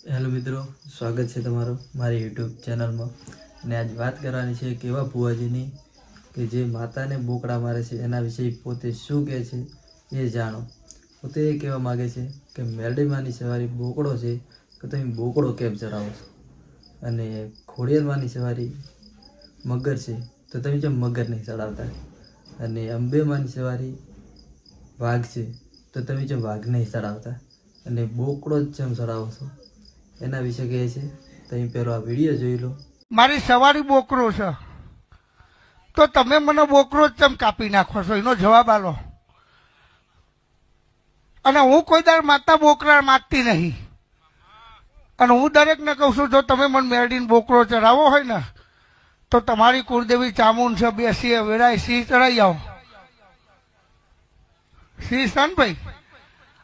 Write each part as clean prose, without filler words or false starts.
Hello મિત્રો, સ્વાગત છે તમારું મારી યુટ્યુબ ચેનલમાં. અને આજ વાત કરવાની છે એક એવા ભુવાજીની કે જે માતાને બોકડા મારે છે. એના વિશે પોતે શું કહે છે એ જાણો. પોતે એ કહેવા માગે છે કે મેરડીમાંની સવારી બોકડો છે તો તમે બોકડો કેમ ચડાવો છો, અને ખોડિયારમાંની સવારી મગર છે તો તમે જેમ મગર નહીં ચડાવતા, અને અંબેમાંની સવારી વાઘ છે તો તમે જેમ વાઘ નહીં ચડાવતા, અને બોકડો જ જેમ ચડાવો છો એના વિશે કહે છે. તમે પેલો આ વિડીયો જોઈ લો. મારી સવારી બોકરો છે તો તમે મને બોકરો જ ચમ કાપી નાખો છો, એનો જવાબ આલો. અને હું કોઈ દર માતા બોકરા માગતી નહીં, અને હું દરેકને કહું છું જો તમે મને મેરડીને બોકરો ચડાવો હોય ને તો તમારી કુળદેવી ચામુંડ છે, બેસી વેરાય સિંહ ચડાવી આવો, સિંહ છે ને ભાઈ,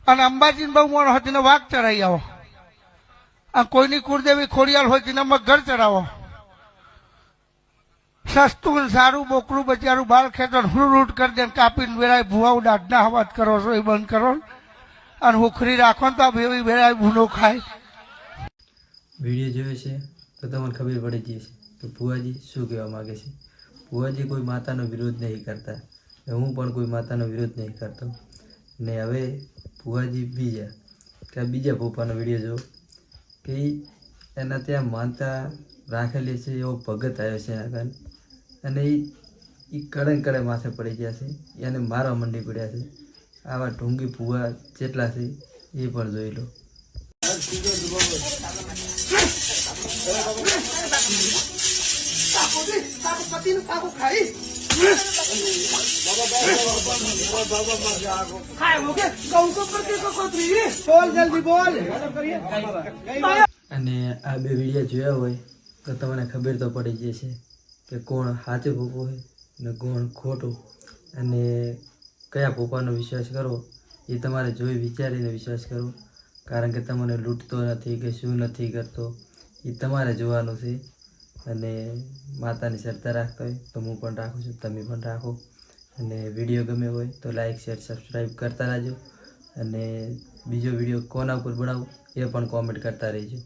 અને અંબાજીને બહુ મોણ હતી ને વાઘ ચડાવી આવો. આ કોઈની કુળદેવી ખોડિયાલ હોય તેને મગર ચડાવો. સસ્તું ને સારું બોકરું બચારું બાળ ખેતર રૂટ કરી દે કાપીને વેરાય ભૂવા દાઢના હવાત કરો છો એ બંધ કરો, અને હુખરી રાખો ને તો આ બેવી વેરાય ભૂનો ખાય. વિડીયો જોયો છે તો તમને ખબર પડી જશે કે ભુવાજી શું કહેવા માગે છે. ભુવાજી કોઈ માતાનો વિરોધ નહીં કરતા, હું પણ કોઈ માતાનો વિરોધ નહીં કરતો. ને હવે ભુવાજી બીજા ભોપાનો વિડીયો જો કે એના ત્યાં માનતા રાખેલી છે, એવો ભગત આવ્યો છે આગળ, અને એ કડે માથે પડી ગયા છે, એને મારવા મંડી પડ્યા છે. આવા ઢોંગી ભુવા જેટલા છે એ પણ જોઈ લો. અને આ બે વિડીયો જોયા હોય તો તમને ખબર તો પડી જશે કે કોણ સાચું ભૂપો હોય ને કોણ ખોટું, અને કયા ભૂપાનો વિશ્વાસ કરવો એ તમારે જોઈ વિચારીને વિશ્વાસ કરવો. કારણ કે તમને લૂંટતો નથી કે શું નથી કરતો એ તમારે જોવાનું છે. અને માતાની શ્રદ્ધા રાખતા હોય તો હું પણ રાખું છું, તમે પણ રાખો. અને વિડીયો ગમે હોય તો લાઈક શેર સબસ્ક્રાઈબ કરતા રહેજો, અને બીજો વિડીયો કોના ઉપર બનાવું એ પણ કોમેન્ટ કરતા રહેજો.